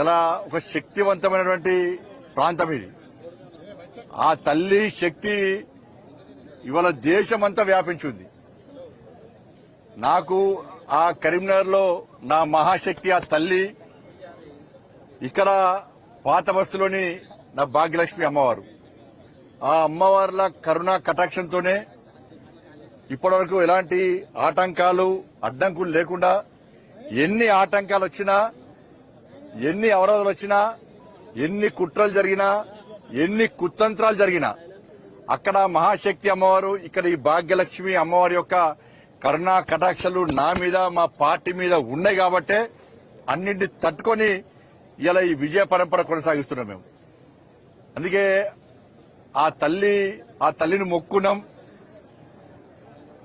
ఇలా ఒక శక్తివంతమైనటువంటి ప్రాంతం ఇది. ఆ తల్లి శక్తి ఇవాళ దేశమంతా వ్యాపించింది. నాకు ఆ కరీంనగర్ లో నా మహాశక్తి ఆ తల్లి, ఇక్కడ పాత బస్తీలోని నా భాగ్యలక్ష్మి అమ్మవారు. ఆ అమ్మవార్ల కరుణా కటాక్షంతోనే ఇప్పటివరకు ఎలాంటి ఆటంకాలు అడ్డంకులు లేకుండా ఎన్ని ఆటంకాలు వచ్చినా, ఎన్ని అవరోధాలు వచ్చినా, ఎన్ని కుట్రలు జరిగినా, ఎన్ని కుతంత్రాలు జరిగినా అక్కడ మహాశక్తి అమ్మవారు, ఇక్కడ ఈ భాగ్యలక్ష్మి అమ్మవారి యొక్క కరుణా కటాక్షలు నా మీద మా పార్టీ మీద ఉన్నాయి కాబట్టే అన్నింటినీ తట్టుకొని ఇలా ఈ విజయ పరంపర కొనసాగిస్తున్నాం మేము. అందుకే ఆ తల్లిని మొక్కున్నాం.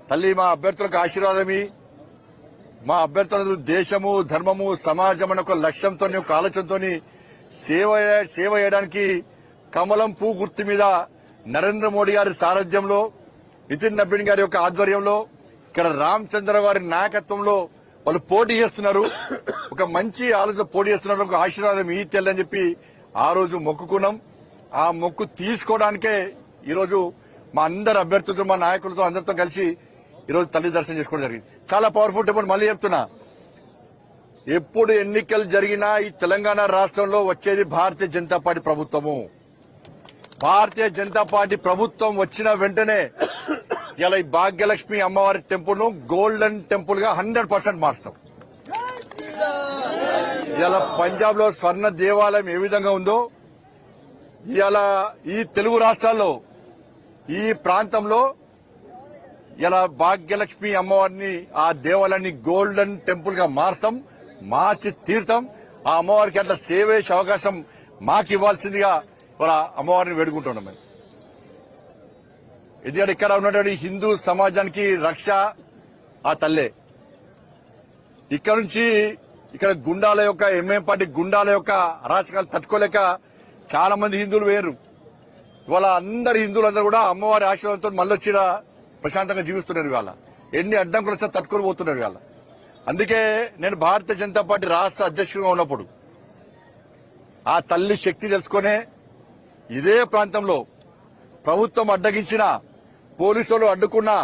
తల్లి మా అభ్యర్థులకు ఆశీర్వాదమి, మా అభ్యర్థులకు దేశము ధర్మము సమాజం అనే ఒక లక్ష్యంతో ఒక ఆలోచనతో సేవ చేయడానికి కమలం పూ గుర్తు మీద నరేంద్ర మోడీ గారి సారథ్యంలో, నితిన్ నబీన్ గారి యొక్క ఆధ్వర్యంలో, ఇక్కడ రామచంద్ర వారి నాయకత్వంలో వాళ్ళు పోటీ చేస్తున్నారు. ఒక మంచి ఆలోచన పోటీ చేస్తున్నారు. ఒక ఆశీర్వాదం ఈ తెల్లని చెప్పి ఆ రోజు మొక్కుకున్నాం. ఆ మొక్కు తీసుకోవడానికే ఈరోజు మా అందరి అభ్యర్థులతో, మా నాయకులతో అందరితో కలిసి ఈరోజు తల్లి దర్శనం చేసుకోవడం జరిగింది. చాలా పవర్ఫుల్ టెంపుల్. మళ్ళీ చెప్తున్నా, ఎప్పుడు ఎన్నికలు జరిగినా ఈ తెలంగాణ రాష్ట్రంలో వచ్చేది భారతీయ జనతా పార్టీ ప్రభుత్వము. భారతీయ జనతా పార్టీ ప్రభుత్వం వచ్చిన వెంటనే ఇలా ఈ భాగ్యలక్ష్మి అమ్మవారి టెంపుల్ ను గోల్డెన్ టెంపుల్ గా 100% మార్చుతాం. ఇలా పంజాబ్ లో స్వర్ణ దేవాలయం ఏ విధంగా ఉందో, ఇలా ఈ తెలుగు రాష్ట్రాల్లో ఈ ప్రాంతంలో ఇలా భాగ్యలక్ష్మి అమ్మవారిని, ఆ దేవాలయాన్ని గోల్డెన్ టెంపుల్ గా మార్చి తీర్థం. ఆ అమ్మవారికి అట్లా సేవ చేసే అవకాశం మాకు ఇవ్వాల్సిందిగా వాళ్ళ అమ్మవారిని వేడుకుంటున్నాం మేము. ఎందుకంటే ఇక్కడ ఉన్నటువంటి హిందూ సమాజానికి రక్ష ఆ తల్లే. ఇక్కడ నుంచి ఇక్కడ గుండాల యొక్క ఎంఎం పార్టీ గుండాల యొక్క అరాచకాలు తట్టుకోలేక చాలా మంది హిందువులు వేరు. ఇవాళ అందరు హిందువులందరూ కూడా అమ్మవారి ఆశీర్వాదంతో మళ్ళొచ్చిన ప్రశాంతంగా జీవిస్తున్నారు. ఇవాళ ఎన్ని అడ్డంకులు వచ్చా తట్టుకొని పోతున్నారు. ఇవాళ అందుకే నేను భారతీయ జనతా పార్టీ రాష్ట్ర అధ్యక్షుడిగా ఉన్నప్పుడు ఆ తల్లి శక్తి తెలుసుకునే ఇదే ప్రాంతంలో ప్రభుత్వం అడ్డగించిన, పోలీసులు అడ్డుకున్నా,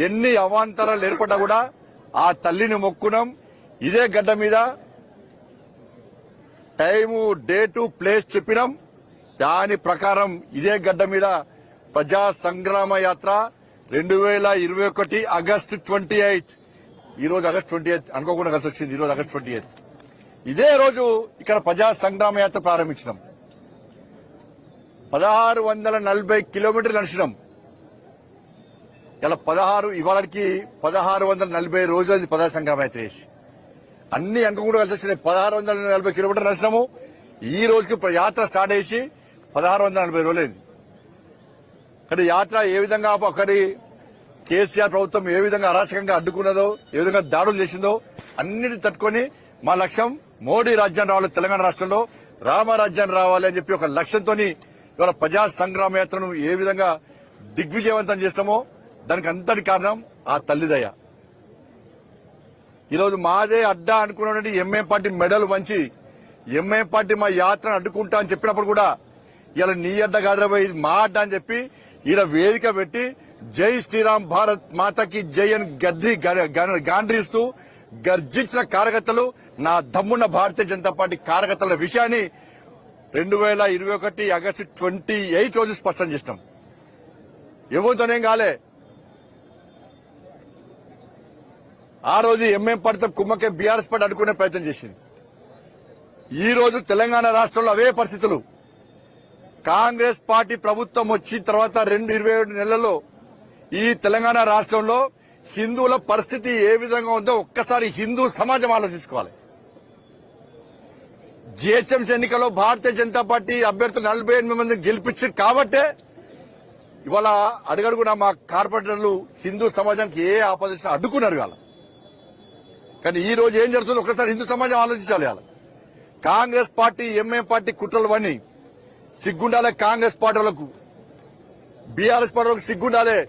ఎన్ని అవాంతరాలు ఏర్పడ్డా కూడా ఆ తల్లిని మొక్కున్నాం. ఇదే గడ్డ మీద టైము, డేటు, ప్లేస్ చెప్పినాం. దాని ప్రకారం ఇదే గడ్డ మీద ప్రజా సంగ్రామ యాత్ర 2021 ఆగస్టు 28. ఈ రోజు ఆగస్టు 28 అనుకోకుండా కలిసి వచ్చింది. ఈ రోజు ఆగస్టు 28. ఇదే రోజు ఇక్కడ ప్రజా సంగ్రామ యాత్ర ప్రారంభించినాం. 1640 కిలోమీటర్లు నడిచినాం. ఇలా ఇవాళకి 1640 రోజులు ప్రజా సంగ్రామ యాత్ర చేసి అన్ని అనుకోకుండా కలిసి వచ్చినాయి. 1640 కిలోమీటర్లు నడిచినాము. ఈ రోజుకి యాత్ర స్టార్ట్ చేసి 1640 రోజులైంది. కానీ యాత్ర ఏ విధంగా అక్కడి కేసీఆర్ ప్రభుత్వం ఏ విధంగా అరాచకంగా అడ్డుకున్నదో, ఏ విధంగా దాడులు చేసిందో అన్నిటిని తట్టుకొని మా లక్ష్యం మోడీ రాజ్యం రావాలి, తెలంగాణ రాష్ట్రంలో రామరాజ్యం రావాలి అని చెప్పి ఒక లక్ష్యంతో ఇవాళ ప్రజా సంగ్రామ యాత్రను ఏ విధంగా దిగ్విజయవంతం చేస్తామో దానికి అంతటి కారణం ఆ తల్లిదయ. ఈరోజు మాదే అడ్డా అనుకున్నటువంటి ఎంఏ పార్టీ మెడలు వంచి ఎంఏ పార్టీ మా యాత్రను అడ్డుకుంటా అని చెప్పినప్పుడు కూడా ఇలా నీ అడ్డ కాదురా ఇది మా అడ్డ అని చెప్పి ఈడ వేదిక పెట్టి జై శ్రీరామ్ భారత్ మాతకి జై అని గాండ్రిస్తూ గర్జించిన కార్యకర్తలు, నా దమ్మున్న భారతీయ జనతా పార్టీ కార్యకర్తల విషయాన్ని 2021 ఆగస్టు 28 రోజు స్పష్టం చేసినాం. ఎవరితోనేం కాలే. ఆ రోజు ఎంఎం పార్టీతో కుమ్మకే బీఆర్ఎస్ పార్టీ అడ్డుకునే ప్రయత్నం చేసింది. ఈ రోజు తెలంగాణ రాష్ట్రంలో అవే పరిస్థితులు. కాంగ్రెస్ పార్టీ ప్రభుత్వం వచ్చిన తర్వాత 27 నెలల్లో ఈ తెలంగాణ రాష్ట్రంలో హిందువుల పరిస్థితి ఏ విధంగా ఉందో ఒక్కసారి హిందూ సమాజం ఆలోచించుకోవాలి. జీహెచ్ఎంసీ ఎన్నికల్లో భారతీయ జనతా పార్టీ అభ్యర్థులు 48 మంది గెలిపించి కాబట్టే ఇవాళ అడుగడుగునా మా కార్పొరేటర్లు హిందూ సమాజానికి ఏ ఆపోజిషన్ అడ్డుకున్నారు. ఇవాళ కానీ ఈ రోజు ఏం జరుగుతుందో ఒకసారి హిందూ సమాజం ఆలోచించాలి. ఇవాళ కాంగ్రెస్ పార్టీ ఎంఏ పార్టీ కుట్రలు సిగ్గుండాలే. కాంగ్రెస్ పార్టీలకు, బీఆర్ఎస్ పార్టీలకు సిగ్గుండాలే.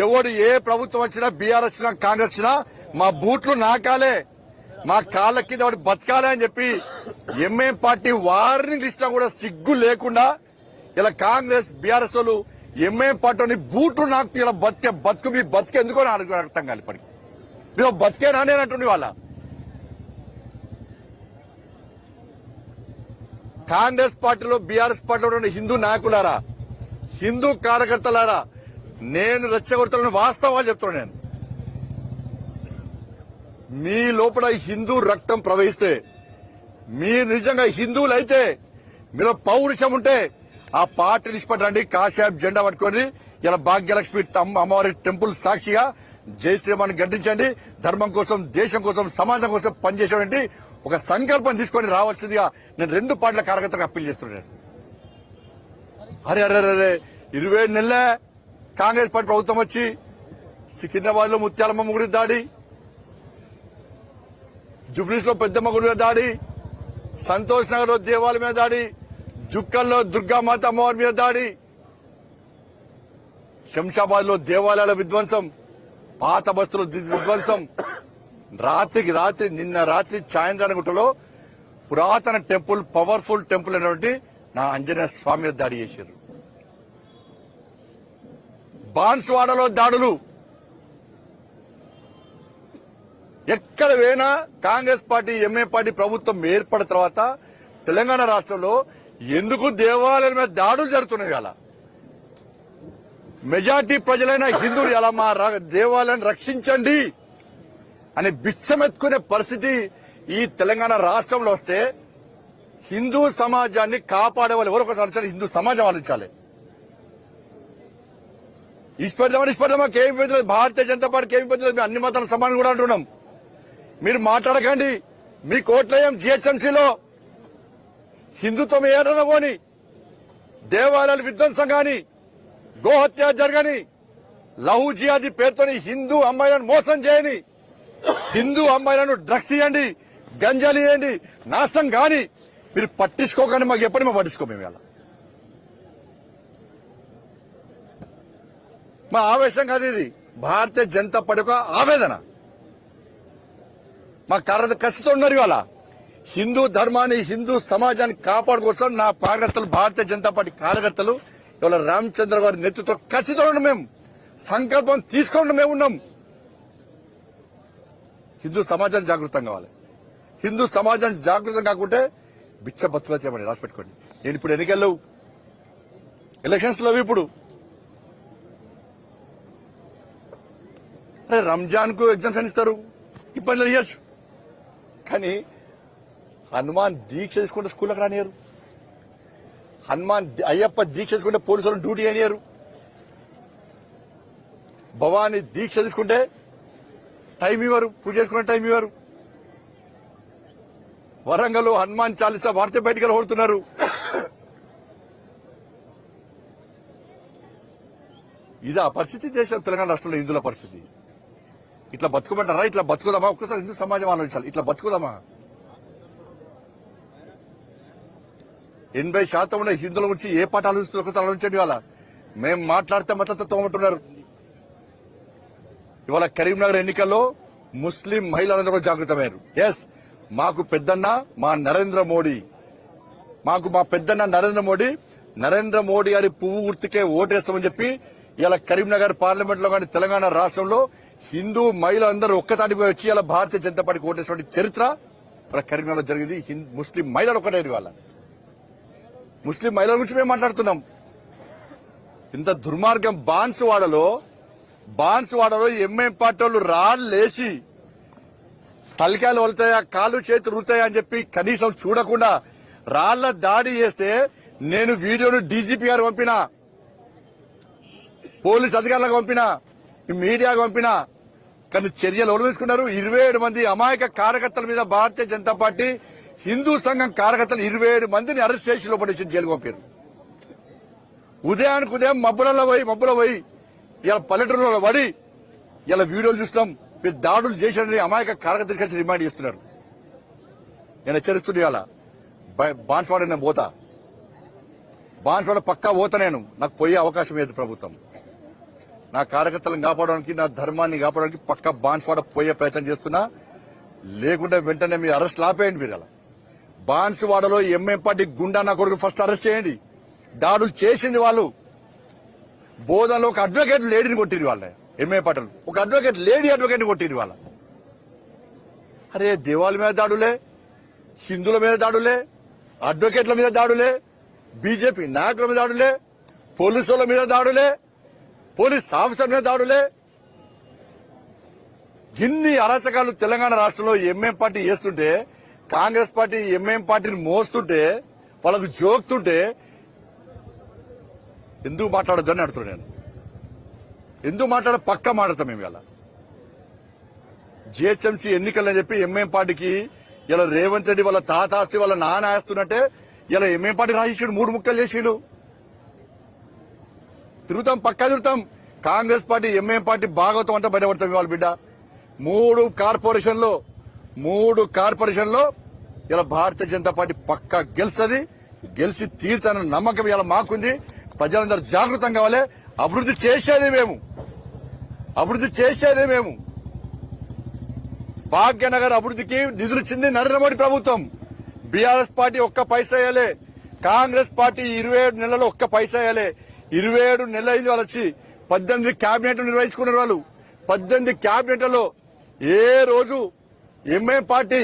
ఎవడు ఏ ప్రభుత్వం వచ్చినా, బీఆర్ఎస్ వచ్చినా, కాంగ్రెస్ వచ్చినా మా బూట్లు నాకాలే. మా కాళ్ళ కింద వాడు బతకాలి అని చెప్పి ఎంఏం పార్టీ వార్నింగ్ ఇచ్చినా కూడా సిగ్గు లేకుండా ఇలా కాంగ్రెస్ బీఆర్ఎస్ వాళ్ళు ఎంఏం పార్టీని బూట్లు నాకు ఇలా బతుకు మీ బతుకు ఎందుకో నాకు అర్థం కాదు. ఇప్పటికి మీరు బతికే నానేనంటుండే వాళ్ళ కాంగ్రెస్ పార్టీలో బీఆర్ఎస్ పార్టీలో ఉన్న హిందూ నాయకులారా, హిందూ కార్యకర్తలారా, నేను రెచ్చగొడతానని వాస్తవాలు చెప్తున్నాను. నేను మీ లోపల హిందూ రక్తం ప్రవహిస్తే, మీరు నిజంగా హిందువులు అయితే, మీలో పౌరుషం ఉంటే ఆ పార్టీ నిష్పట్టండి, కాశాబ్ జెండా పట్టుకొని ఇలా భాగ్యలక్ష్మి అమ్మవారి టెంపుల్ సాక్షిగా జై శ్రీరామాన్ని గడ్డించండి. ధర్మం కోసం, దేశం కోసం, సమాజం కోసం పనిచేసేటువంటి ఒక సంకల్పం తీసుకొని రావాల్సిందిగా నేను రెండు పార్టీల కార్యకర్తలకు అప్పీల్ చేస్తున్నాను. అరే అరే అరే 27 నెలలే కాంగ్రెస్ పార్టీ ప్రభుత్వం వచ్చి సికింద్రాబాద్ లో ముత్యాలమ్మ గుడి దాడి, జుబ్లీస్ లో పెద్దమ్మ గుడి మీద దాడి, సంతోష్ నగర్ లో దేవాలయం మీద దాడి, జుక్కల్లో దుర్గామాత అమ్మవారి మీద దాడి, శంషాబాద్ లో దేవాలయాల విధ్వంసం, పాత బస్తుల విధ్వంసం, రాత్రికి రాత్రి నిన్న రాత్రి చాయంద్రానగుట్టలో పురాతన టెంపుల్, పవర్ఫుల్ టెంపుల్ అయినటువంటి నా ఆంజనేయ స్వామి మీద దాడి చేశారు. బాన్స్వాడలో దాడులు, ఎక్కడ పోయినా కాంగ్రెస్ పార్టీ ఎంఏ పార్టీ ప్రభుత్వం ఏర్పడిన తర్వాత తెలంగాణ రాష్ట్రంలో ఎందుకు దేవాలయాల మీద దాడులు జరుగుతున్నాయి? అలా మెజార్టీ ప్రజలైన హిందువులు ఎలా మా దేవాలయాన్ని రక్షించండి అని బిచ్చమెత్తుకునే పరిస్థితి ఈ తెలంగాణ రాష్ట్రంలో వస్తే హిందూ సమాజాన్ని కాపాడే వాళ్ళు ఎవరో ఒకసారి హిందూ సమాజం ఆలోచించాలి. ఇష్టపడదామా కేమి పెద్దలేదు, భారతీయ జనతా పార్టీకి ఏమి పెద్దలేదు, అన్ని మతాల సమానం కూడా అంటున్నాం. మీరు మాట్లాడకండి. మీ కోట్లయం జిహెచ్ఎంసీలో హిందుత్వం ఏదైనా పోని, దేవాలయాల విధ్వంసం గాని, గోహత్య జరగని, లహు జిహాదీ పేరుతోని హిందూ అమ్మాయిలను మోసం చేయని, హిందూ అమ్మాయిలను డ్రగ్స్ ఇవ్వండి, గంజాలు ఇవ్వండి, నాశనం కాని మీరు పట్టించుకోకండి. మాకు ఎప్పటి మేము పట్టించుకో. మేము ఇలా మా ఆవేశం కాదు, ఇది భారతీయ జనతా పార్టీ యొక్క ఆవేదన. మా కార్యకర్త కసితో ఉన్నారు. ఇవాళ హిందూ ధర్మాన్ని, హిందూ సమాజాన్ని కాపాడుకోసం నా కార్యకర్తలు, భారతీయ జనతా పార్టీ కార్యకర్తలు ఇవాళ రామచంద్ర గారి నేతృత్వం కసితో ఉన్నాం. మేము సంకల్పం తీసుకోండి. మేము ఉన్నాం. హిందూ సమాజాన్ని జాగృతం కావాలి. హిందూ సమాజాన్ని జాగృతం కాకుంటే బిచ్చ బతుకులు చేయమని రాసి పెట్టుకోండి. నేను ఇప్పుడు ఎన్నికల్లో ఎలక్షన్స్ లో ఇప్పుడు అరే రంజాన్ కు ఎగ్జామ్షన్ ఇస్తారు, ఇబ్బందులు ఇవ్వచ్చు. కానీ హనుమాన్ దీక్ష చేసుకుంటే స్కూళ్ళకి రానియరు, అయ్యప్ప దీక్ష చేసుకుంటే పోలీసులను డ్యూటీ అయినారు, భవానీ దీక్ష తీసుకుంటే టైం ఇవ్వరు, పూజ చేసుకునే టైం ఇవ్వరు. వరంగల్ హనుమాన్ చాలీసా వాడితే బయటికి ఓడుతున్నారు. ఇదా పరిస్థితి దేశం తెలంగాణ రాష్ట్రంలో హిందువుల పరిస్థితి. ఇట్లా బతుకుమంటారా? ఇట్లా బతుకుదామా? ఒక్కసారి హిందూ సమాజం ఆలోచించాలి. ఇట్లా బతుకుదామా? 80% ఉన్న హిందువుల గురించి ఏ పాట ఆలోచిస్తుంది? ఒకసారి ఆలోచించండి. ఇవాళ మేము మాట్లాడితే మద్దతు తోమంటున్నారు. ఇవాళ కరీంనగర్ ఎన్నికల్లో ముస్లిం మహిళలందరూ జాగృతమయ్యారు. ఎస్, మాకు పెద్దన్న మా నరేంద్ర మోడీ, మా పెద్దన్న నరేంద్ర మోడీ గారి పువ్వు గుర్తుకే ఓటేస్తామని చెప్పి ఇలా కరీంనగర్ పార్లమెంట్ లో కానీ తెలంగాణ రాష్ట్రంలో హిందూ మహిళలందరూ ఒక్కతాటికి వచ్చి ఇలా భారతీయ జనతా పార్టీకి ఓటేసిన చరిత్ర ఇలా కరీంనగర్ లో జరిగింది. ముస్లిం మహిళలు ఒకటే. ఇవాళ ముస్లిం మహిళల గురించి మేము మాట్లాడుతున్నాం. ఇంత దుర్మార్గం బాన్స్వాడలో ఎంఎం పార్టీ వాళ్ళు రాళ్లేసి తలకాయలు వలుతాయా, కాళ్ళు చేతులు రుతాయా అని చెప్పి కనీసం చూడకుండా రాళ్ల దాడి చేస్తే నేను వీడియోను డీజీపీ గారు పంపినా, పోలీస్ అధికారులకు పంపినా, మీడియాకు పంపినా. కానీ చర్యలు ఎవరు తీసుకున్నారు? 27 మంది అమాయక కార్యకర్తల మీద భారతీయ జనతా పార్టీ హిందూ సంఘం కార్యకర్తలు 27 మందిని అరెస్ట్ చేసి లోపలించి జైలుకు పంపారు. ఉదయానికి ఉదయం మబ్బులో పోయి ఇలా పల్లెటూరులో పడి ఇలా వీడియోలు చూస్తున్నాం. మీరు దాడులు చేశారని అమాయక కార్యకర్తలు కలిసి రిమాండ్ చేస్తున్నారు. నేను హెచ్చరిస్తున్నా. ఇవాళ బాన్స్వాడ నేను పోతా, బాన్స్వాడ పక్కా పోతా. నాకు పోయే అవకాశం లేదు ప్రభుత్వం. నా కార్యకర్తలను కాపాడడానికి, నా ధర్మాన్ని కాపాడడానికి పక్కా బాన్స్వాడ పోయే ప్రయత్నం చేస్తున్నా. లేకుంటే వెంటనే మీరు అరెస్ట్ లాపేయండి. మీరు అలా బాన్సువాడలో ఎంఎం పార్టీ గుండా నా కొడుకు ఫస్ట్ అరెస్ట్ చేయండి. దాడులు చేసింది వాళ్ళు. బోధనలో ఒక అడ్వకేట్ లేడీని కొట్టిరు వాళ్ళ ఎంఏ పాటలు, ఒక అడ్వకేట్ లేడీ అడ్వకేట్ని కొట్టిరు వాళ్ళ. అరే దేవాల మీద దాడులే, హిందువుల మీద దాడులే, అడ్వకేట్ల మీద దాడులే, బీజేపీ నాయకుల మీద దాడులే, పోలీసుల మీద దాడులే, పోలీస్ ఆఫీసర్ మీద దాడులే. ఇన్ని అరాచకాలు తెలంగాణ రాష్ట్రంలో ఎంఎం పార్టీ చేస్తుంటే, కాంగ్రెస్ పార్టీ ఎంఎం పార్టీని మోస్తుంటే, వాళ్ళకు జోక్తుంటే ఎందుకు మాట్లాడొద్దని అడుగుతున్నాను నేను. ఎందుకు పక్కా మాట్లాడతాం మేము ఇలా. జిహెచ్ఎంసీ ఎన్నికలని చెప్పి ఎంఎం పార్టీకి ఇలా రేవంత్ రెడ్డి వాళ్ళ తాత ఆస్తి వాళ్ళ నాన్న ఆస్తున్నట్టే ఇలా ఎంఎం పార్టీ రాసేసాడు, 3 ముక్కలు చేసాడు. తిరుగుతాం, పక్కా తిరుగుతాం. Congress party MM party Bhagavatam అంతా బయటపడతాం ఇవాళ బిడ్డ. 3 కార్పొరేషన్లో ఇలా భారతీయ జనతా పార్టీ పక్కా గెలుస్తుంది, గెలిచి తీరుతానన్న నమ్మకం ఇలా మాకుంది. ప్రజలందరూ జాగృతం కావాలి. అభివృద్ధి చేసేదే మేము. భాగ్యనగర్ అభివృద్ధికి నిధులు ఇచ్చింది నరేంద్ర మోడీ ప్రభుత్వం. బీఆర్ఎస్ పార్టీ ఒక్క పైసా వేయలే, కాంగ్రెస్ పార్టీ 27 నెలల్లో ఒక్క పైసా వేయలే. 27 నెలలు అయింది వాళ్ళు వచ్చి. 18 క్యాబినెట్లు నిర్వహించుకున్నారు వాళ్ళు. 18 క్యాబినెట్లలో ఏ రోజు ఎంఐఎం పార్టీ,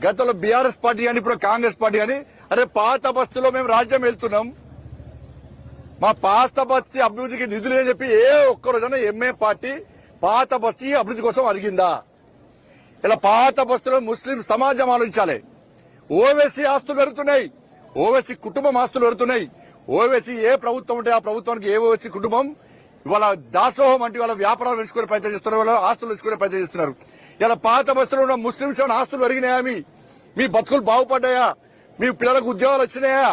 గతంలో బీఆర్ఎస్ పార్టీ అని ఇప్పుడు కాంగ్రెస్ పార్టీ అని, అరే పాత బస్తీలో మేము రాజ్యం వెళ్తున్నాం, మా పాత బస్తీ అభివృద్ధికి నిధులు అని చెప్పి ఏ ఒక్కరోజైనా ఎంఐఎం పార్టీ పాత బస్తీ అభివృద్ధి కోసం అడిగిందా? ఇలా పాత బస్తీలో ముస్లిం సమాజం ఆలోచించాలి. ఓవైసీ ఆస్తులు పెరుగుతున్నాయి, ఓవైసీ కుటుంబం ఆస్తులు పెరుగుతున్నాయి. ఓవైసీ ఏ ప్రభుత్వం ఉంటే ఆ ప్రభుత్వానికి ఏ ఓవైసీ కుటుంబం ఇవాళ దాసోహం అంటే వాళ్ళ వ్యాపారాలు పెంచుకునే ప్రయత్నం చేస్తున్నారు, వాళ్ళ ఆస్తులు పెంచుకునే ప్రయత్నం చేస్తున్నారు. ఇలా పాత బస్తీలో ఉన్న ముస్లింస్ ఆస్తులు పెరిగినాయా? మీ బతుకులు బాగుపడ్డాయా? మీ పిల్లలకు ఉద్యోగాలు వచ్చినాయా?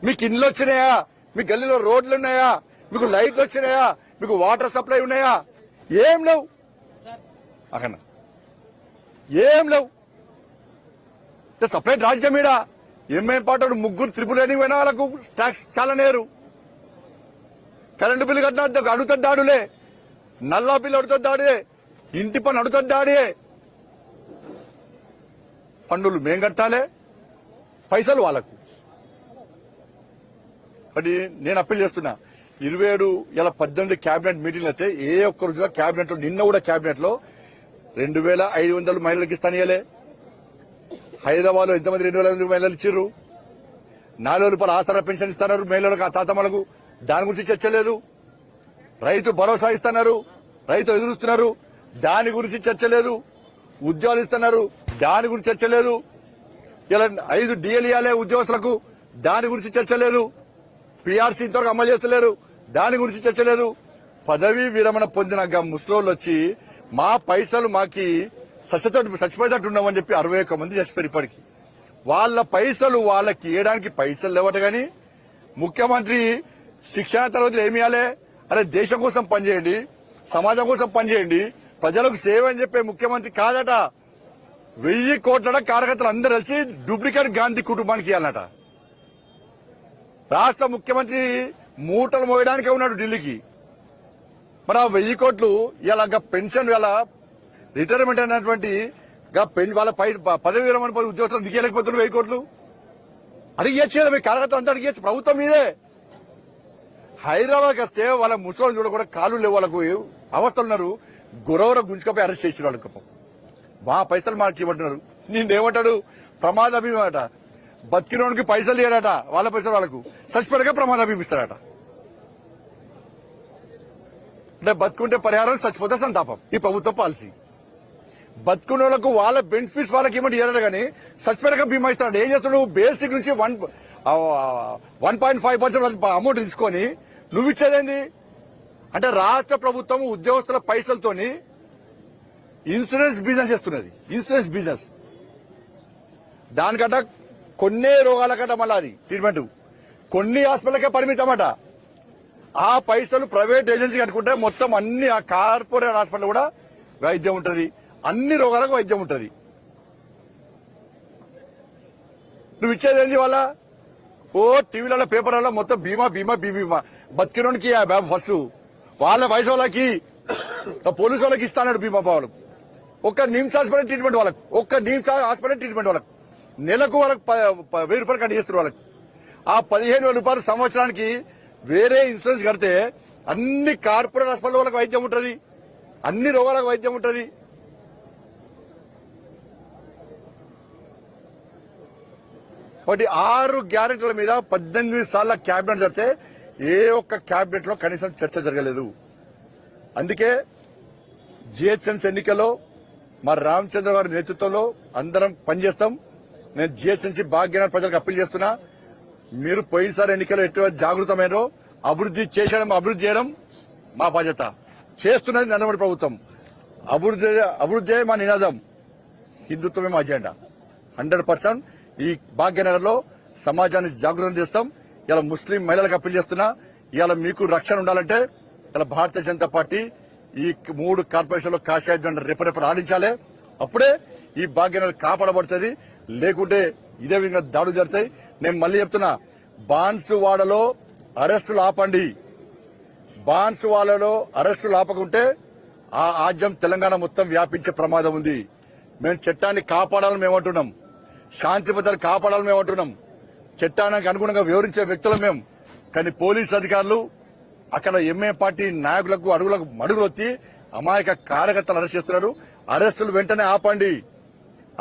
మీకు ఇండ్లు వచ్చినాయా? మీ గల్లీలో రోడ్లు ఉన్నాయా? మీకు లైట్లు వచ్చినాయా? మీకు వాటర్ సప్లై ఉన్నాయా? ఏం లేవు. అక్కడ ఏం లేవు. సపరేట్ రాజ్యం మీద ఎంఐఎం పార్టీ 3 త్రిపుల్ అని పోయిన వాళ్ళకు ట్యాక్స్ చాలా నేరు. కరెంటు బిల్లు కట్టిన అడుగుతుంది దాడులే, నల్లా బిల్లు అడుగుతుంది దాడే, ఇంటి పని అడుగుతుంది దాడే. పన్నులు మేం కట్టాలి, పైసలు వాళ్ళకు. అది నేను అప్పీల్ చేస్తున్నా. 27 ఇలా 18 క్యాబినెట్ మీటింగ్లు అయితే ఏ ఒక్క రోజుగా క్యాబినెట్ లో, నిన్న కూడా క్యాబినెట్ లో 2500 మహిళలకు ఇస్తానియలే. హైదరాబాద్ లో ఎంతమంది 2500 మహిళలు ఇచ్చిర్రు? 4 రూపాయల ఆసరా పెన్షన్ ఇస్తున్నారు మహిళలకు, ఆ తాతమ్మలకు. దాని గురించి చర్చ లేదు. రైతు భరోసా ఇస్తున్నారు, రైతు ఎదురుస్తున్నారు, దాని గురించి చర్చ లేదు. ఉద్యోగాలు ఇస్తున్నారు, దాని గురించి చర్చ లేదు. ఇలా 5 డిఎల్ ఇవ్వాలి ఉద్యోగస్తులకు, దాని గురించి చర్చ లేదు. పీఆర్సీ ఇంతవరకు అమలు చేస్తలేరు, దాని గురించి చర్చ లేదు. పదవీ విరమణ పొందిన ముస్లోళ్ళు వచ్చి మా పైసలు మాకి చచ్చిపోయేటట్టు ఉన్నామని చెప్పి 61 మంది చచ్చిపోయారు ఇప్పటికి. వాళ్ళ పైసలు వాళ్ళకి ఇవ్వడానికి పైసలు లేవట. గాని ముఖ్యమంత్రి శిక్షణ తరగతులు ఏమి ఇవ్వాలి? అరే దేశం కోసం పనిచేయండి, సమాజం కోసం పనిచేయండి, ప్రజలకు సేవ అని చెప్పే ముఖ్యమంత్రి కాదట. 1000 కోట్ల కార్యకర్తలు అందరూ కలిసి డూప్లికేట్ గాంధీ కుటుంబానికి ఇవ్వాలట. రాష్ట్ర ముఖ్యమంత్రి మూటలు మోయడానికే ఉన్నాడు ఢిల్లీకి. మరి ఆ 1000 కోట్లు ఇలా పెన్షన్, ఇలా రిటైర్మెంట్ అయినటువంటి వాళ్ళ పదవి విరమణ ఉద్యోగస్తులు దిగలేకపోతున్నారు. 1000 కోట్లు అడిగేచ్చు కదా, మీ కార్యకర్తలు అంతా అడిగేచ్చు. ప్రభుత్వం మీదే. హైదరాబాద్కి వస్తే వాళ్ళ ముసలి చూడ కూడా కాళ్ళు లేవు, వాళ్ళకు అవస్థలున్నారు. గురవర గుంజుకపోయి అరెస్ట్ చేసిన వాళ్ళకి మా పైసలు మాకు ఇవ్వమంటున్నారు. నేనేమంటాడు? ప్రమాద బీమా అట. బతికినోనికి పైసలు ఇవ్వడట, వాళ్ళ పైసలు వాళ్ళకు. చచ్చిపోయాక ప్రమాద బీమా ఇస్తారట. అంటే బతుకుంటే పరిహారం, చచ్చిపోతే సంతాపం. ఈ ప్రభుత్వ పాలసీ. బతుకున్న వాళ్ళకు వాళ్ళ బెనిఫిట్స్ వాళ్ళకి ఏమంటే ఇవ్వడు, కానీ చచ్చిపోయాక బీమా ఇస్తాడు. ఏం చేస్తాడు? బేసిక్ నుంచి 1.5% అమౌంట్ తీసుకొని నువ్వు ఇచ్చేదేంది అంటే, రాష్ట్ర ప్రభుత్వం ఉద్యోగస్తుల పైసలతోని ఇన్సూరెన్స్ బిజినెస్ చేస్తున్నది. ఇన్సూరెన్స్ బిజినెస్ దానికంట కొన్ని రోగాలకంట మళ్ళీ అది ట్రీట్మెంట్ కొన్ని హాస్పిటల్కే పరిమితమట. ఆ పైసలు ప్రైవేట్ ఏజెన్సీ కట్టుకుంటే మొత్తం అన్ని ఆ కార్పొరేట్ హాస్పిటల్ కూడా వైద్యం ఉంటుంది, అన్ని రోగాలకు వైద్యం ఉంటుంది. నువ్వు ఇచ్చేదేంది వాళ్ళ? ఓ టీవీలలో పేపర్లలో మొత్తం బీమా బీమా బీమా. బతికినోనికి ఫస్ట్ వాళ్ళ వయసు వాళ్ళకి, పోలీసు వాళ్ళకి ఇస్తాడు బీమా. వాళ్ళకు ఒక్క నిమ్స్ హాస్పిటల్ ట్రీట్మెంట్ వాళ్ళకు, ఒక్క నిమ్స్ హాస్పిటల్ ట్రీట్మెంట్ వాళ్ళకు నెలకు వాళ్ళకి 1000 రూపాయలు కట్ చేస్తారు వాళ్ళకి. ఆ 15,000 రూపాయలు సంవత్సరానికి వేరే ఇన్సూరెన్స్ కడితే అన్ని కార్పొరేట్ హాస్పిటల్ వాళ్ళకి వైద్యం ఉంటుంది, అన్ని రోగాలకు వైద్యం ఉంటుంది. కాబట్టి 6 గ్యారెంటీల మీద 18 సార్ల క్యాబినెట్ జరిగితే ఏ ఒక్క క్యాబినెట్ లో కనీసం చర్చ జరగలేదు. అందుకే జిహెచ్ఎంసీ ఎన్నికల్లో మా రామచంద్ర గారి నేతృత్వంలో అందరం పనిచేస్తాం. నేను జిహెచ్ఎంసీ భాగ్యనగర్ ప్రజలకు అప్పీల్ చేస్తున్నా, మీరు పోయినసారి ఎన్నికల్లో ఎటువంటి జాగృతమైనో అభివృద్ధి చేయడం మా బాధ్యత. చేస్తున్నది నరేంద్ర ప్రభుత్వం. అభివృద్ధి మా నినాదం, హిందుత్వమే మా అజెండా. 100% ఈ భాగ్యనగర్ లో సమాజాన్ని జాగృతం చేస్తాం. ఇలా ముస్లిం మహిళలకు అప్పీల్ చేస్తున్నా, ఇలా మీకు రక్షణ ఉండాలంటే ఇలా భారతీయ జనతా పార్టీ ఈ 3 కార్పొరేషన్లో కాషాయ జెండా రెపరెపలు ఆడించాలి. అప్పుడే ఈ భాగ్యనగర్ కాపాడబడుతుంది. లేకుంటే ఇదే విధంగా దాడులు జరుగుతాయి. నేను మళ్ళీ చెప్తున్నా, బాన్సువాడలో అరెస్టులు ఆపండి. బాన్సువాడలో అరెస్టులు ఆపకుంటే ఆ ఆజ్యం తెలంగాణ మొత్తం వ్యాపించే ప్రమాదం ఉంది. మేము చట్టాన్ని కాపాడాలని మేమంటున్నాం, శాంతి భద్రతలు కాపాడాలని మేమంటున్నాం, చట్టానికి అనుగుణంగా వివరించే వ్యక్తులు మేము. కానీ పోలీసు అధికారులు అక్కడ ఎంఏ పార్టీ నాయకులకు మడుగులు వచ్చి అమాయక కార్యకర్తలు అరెస్ట్ చేస్తున్నారు. అరెస్టులు వెంటనే ఆపండి,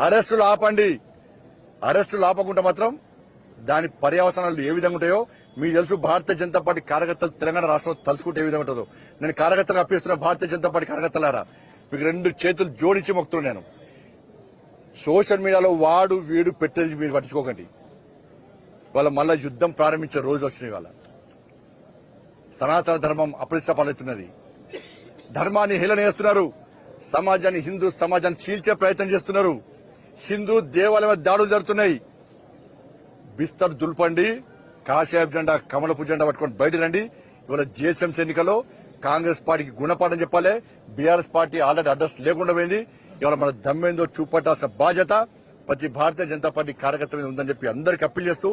అరెస్టులు ఆపండి. అరెస్టులు ఆపకుండా మాత్రం దాని పర్యవసానాలు ఏ విధంగా ఉంటాయో మీకు తెలుసు. భారతీయ జనతా పార్టీ కార్యకర్తలు తెలంగాణ రాష్ట్రంలో తలుచుకుంటే ఏ విధంగా ఉంటుందో నేను కార్యకర్తలు అప్పిస్తున్నా. భారతీయ జనతా పార్టీ కార్యకర్తలారా, మీకు 2 చేతులు జోడించి మొక్కుతున్నాను. నేను సోషల్ మీడియాలో వాడు వీడు పెట్టేది మీరు పట్టించుకోకండి. వాళ్ళ మళ్ళా యుద్దం ప్రారంభించే రోజు వచ్చినాయి. వాళ్ళ సనాతన ధర్మం అప్రతిష్ట పాలవుతున్నది. ధర్మాన్ని హేళన చేస్తున్నారు. సమాజాన్ని, హిందూ సమాజాన్ని చీల్చే ప్రయత్నం చేస్తున్నారు. హిందూ దేవాలయం దాడులు జరుగుతున్నాయి. బిస్తర్ దుల్పండి, కాషాయ జెండా కమలపు జెండా పట్టుకొని బయట రండి. ఇవాళ జిహెచ్ఎంసీ ఎన్నికల్లో కాంగ్రెస్ పార్టీకి గుణపాఠం చెప్పాలి. బీఆర్ఎస్ పార్టీ ఆల్రెడీ అడ్రస్ లేకుండా పోయింది. ఇవాళ మన దమ్మేందో చూపట్టాల్సిన బాధ్యత ప్రతి భారతీయ జనతా పార్టీ కార్యకర్త మీద ఉందని చెప్పి అందరికీ అప్పీల్ చేస్తూ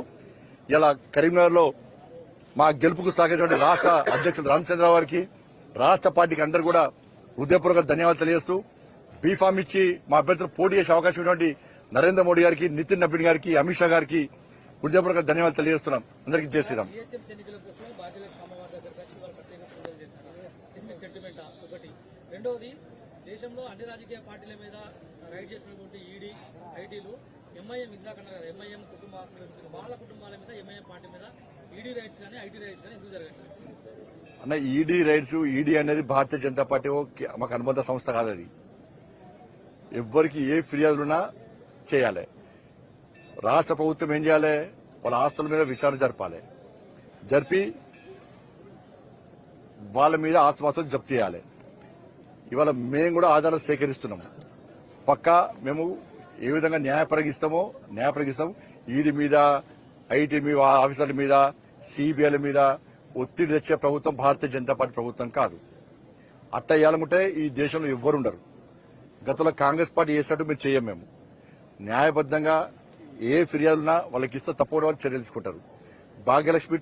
ఇలా కరీంనగర్ లో మా గెలుపుకు సహకరించిన రాష్ట్ర అధ్యక్షుడు రామచంద్రరావు గారికి, రాష్ట్ర పార్టీకి అందరూ కూడా హృదయపూర్వక ధన్యవాదాలు తెలియజేస్తూ బీఫామ్ ఇచ్చి మా అభ్యర్థులు పోటీ చేసే అవకాశం ఉన్నటువంటి నరేంద్ర మోడీ గారికి, నితిన్ నబీన్ గారికి, అమిత్ షా గారికి హృదయపూర్వక ధన్యవాదాలు తెలియజేస్తున్నాం. అందరికీ జై శ్రీరామ్. రెండవది, దేశంలో అన్ని రాజకీయ పార్టీల మీద రైడ్ చేసినటువంటి ఈడీ, ఐటీలు ఎంఐఎం ఇందాకన్నారు కదా, ఎంఐఎం కుటుంబ వాళ్ళ కుటుంబాల మీద ఎంఐఎం పార్టీ మీద ఈడీ రైడ్స్ కానీ ఐటీ రైడ్స్ కానీ ఎందుకు జరగట్లేదు అన్న? ఈడీ రైడ్స్, ఈడీ అనేది భారతీయ జనతా పార్టీ మాకు అనుబంధ సంస్థ కాదు. అది ఎవ్వరికి ఏ ఫిర్యాదులున్నా చేయాలి. రాష్ట్ర ప్రభుత్వం ఏం చేయాలి? వాళ్ళ ఆస్తుల మీద విచారణ జరపాలి. జరిపి వాళ్ళ మీద ఆస్తులు జప్తు చేయాలి. ఇవాళ మేము కూడా ఆధారాలు సేకరిస్తున్నాం. పక్కా మేము ఏ విధంగా న్యాయపరిగిస్తాం. ఈడీ మీద, ఐటీ మీద, ఆఫీసర్ల మీద, సిబిఐల మీద ఒత్తిడి తెచ్చే ప్రభుత్వం భారతీయ జనతా పార్టీ ప్రభుత్వం కాదు. అట్ట ఇవ్వాలనుకుంటే ఈ దేశంలో ఎవ్వరుండరు. గతంలో కాంగ్రెస్ పార్టీ చేసినట్టు మేము చేయం. మేము న్యాయబద్దంగా ఏ ఫిర్యాదులున్నా వాళ్ళకి ఇస్తే తప్పకుండా చర్యలు తీసుకుంటారు. భాగ్యలక్ష్మి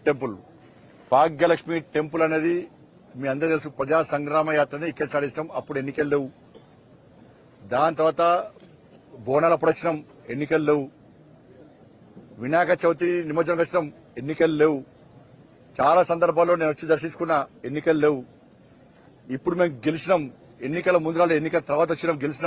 టెంపుల్ అనేది మీ అందరూ తెలుసు. ప్రజా సంగ్రామ యాత్రని ఇక్కడ స్టార్ట్ చేసినాం. అప్పుడు ఎన్నికలు లేవు. దాని తర్వాత బోనాలు అప్పుడు వచ్చినాం, ఎన్నికలు లేవు. వినాయక చవితి నిమజ్జనం వచ్చినాం, ఎన్నికలు లేవు. చాలా సందర్భాల్లో నేను వచ్చి దర్శించుకున్నా, ఎన్నికలు లేవు. ఇప్పుడు మేము గెలిచినాం. ఎన్నికల ముందు ఎన్నికల తర్వాత వచ్చినాం, గెలిచినాం.